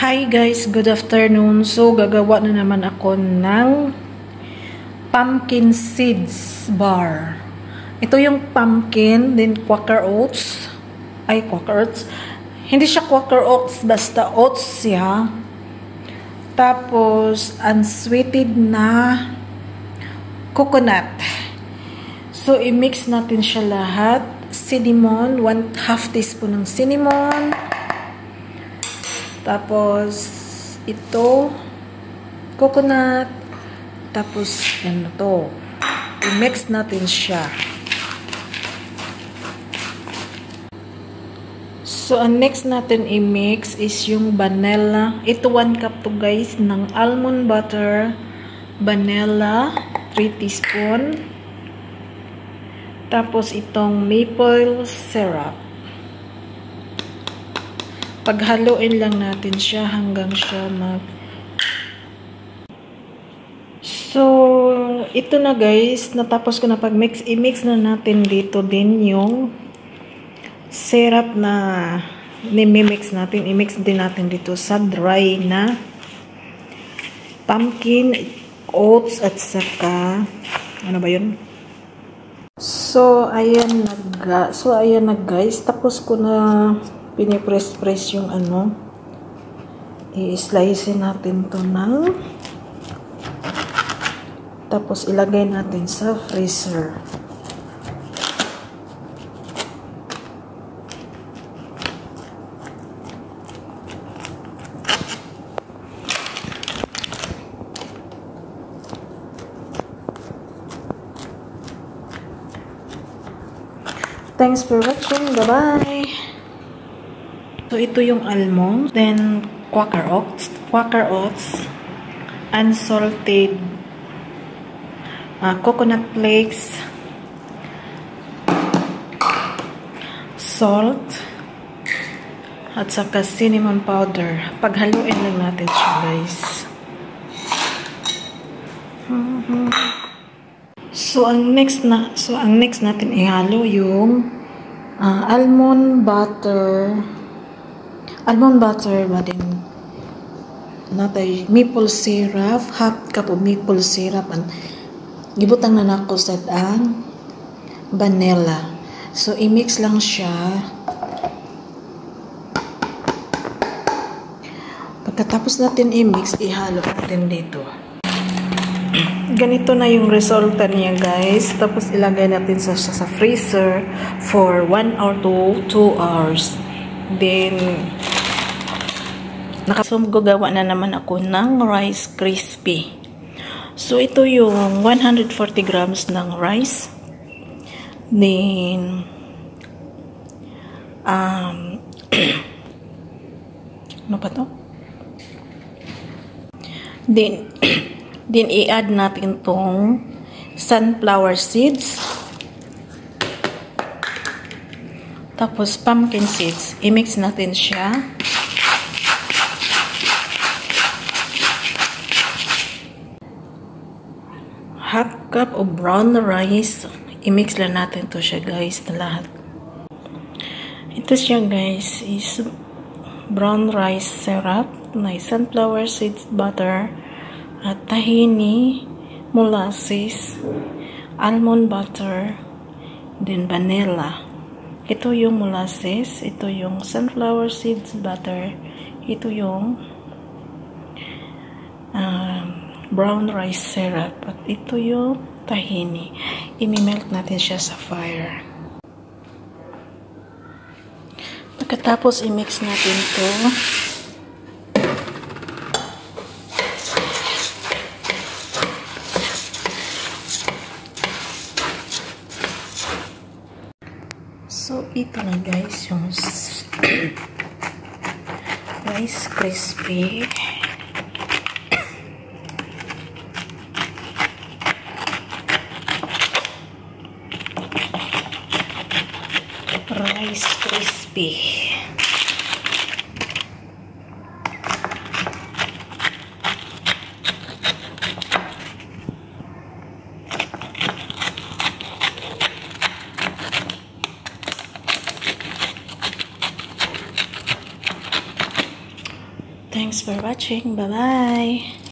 Hi guys, good afternoon. So, gagawa na naman ako ng pumpkin seeds bar. Ito yung pumpkin, then Quaker Oats. Ay, Quaker Oats. Hindi siya Quaker Oats, basta oats siya. Tapos, unsweetened na coconut. So, i-mix natin siya lahat. Cinnamon, 1/2 teaspoon ng cinnamon. Tapos, ito, coconut. Tapos, yan na to. I-mix natin siya. So, ang next natin i-mix is yung vanilla. Ito, 1 cup to guys, ng almond butter, vanilla, 3 teaspoon. Tapos, itong maple syrup. Paghaluin lang natin siya hanggang siya So, ito na guys. Natapos ko na pag-mix. I-mix na natin dito din yung syrup na ni-mix natin. I-mix din natin dito sa dry na pumpkin, oats, at saka ano ba yun? So, ayan na guys. Tapos ko na pinipress-press yung ano. I-slice natin to na. Tapos ilagay natin sa freezer. Thanks for watching. Bye-bye! So, ito yung almond, then Quaker Oats, unsalted coconut flakes, salt, at saka cinnamon powder. Paghaluin lang natin siya, guys. So, ang next natin ihalo yung almond butter ba din natay maple syrup, 1/2 cup of maple syrup, and gibutang na nako sa ang vanilla. So i-mix lang siya. Pagkatapos natin i-mix, ihalo natin dito. Ganito na yung resulta niya, guys. Tapos ilagay natin sa freezer for 1 or 2 hours. Then gagawa na naman ako ng rice crispy. So, ito yung 140 grams ng rice. Then, ano pa to? Then i-add natin tong sunflower seeds. Tapos, pumpkin seeds. I-mix natin siya. Half cup of brown rice. I-mix lang natin to siya, guys, na lahat. Ito siya, guys, is brown rice syrup, may sunflower seeds butter, at tahini, molasses, almond butter, then vanilla. Ito yung molasses, ito yung sunflower seeds butter, ito yung brown rice syrup, at ito yung tahini. I-melt natin siya sa fire. Pagkatapos i-mix natin to. So, ito na guys yung rice crispy. Rice crispy. Thanks for watching. Bye-bye.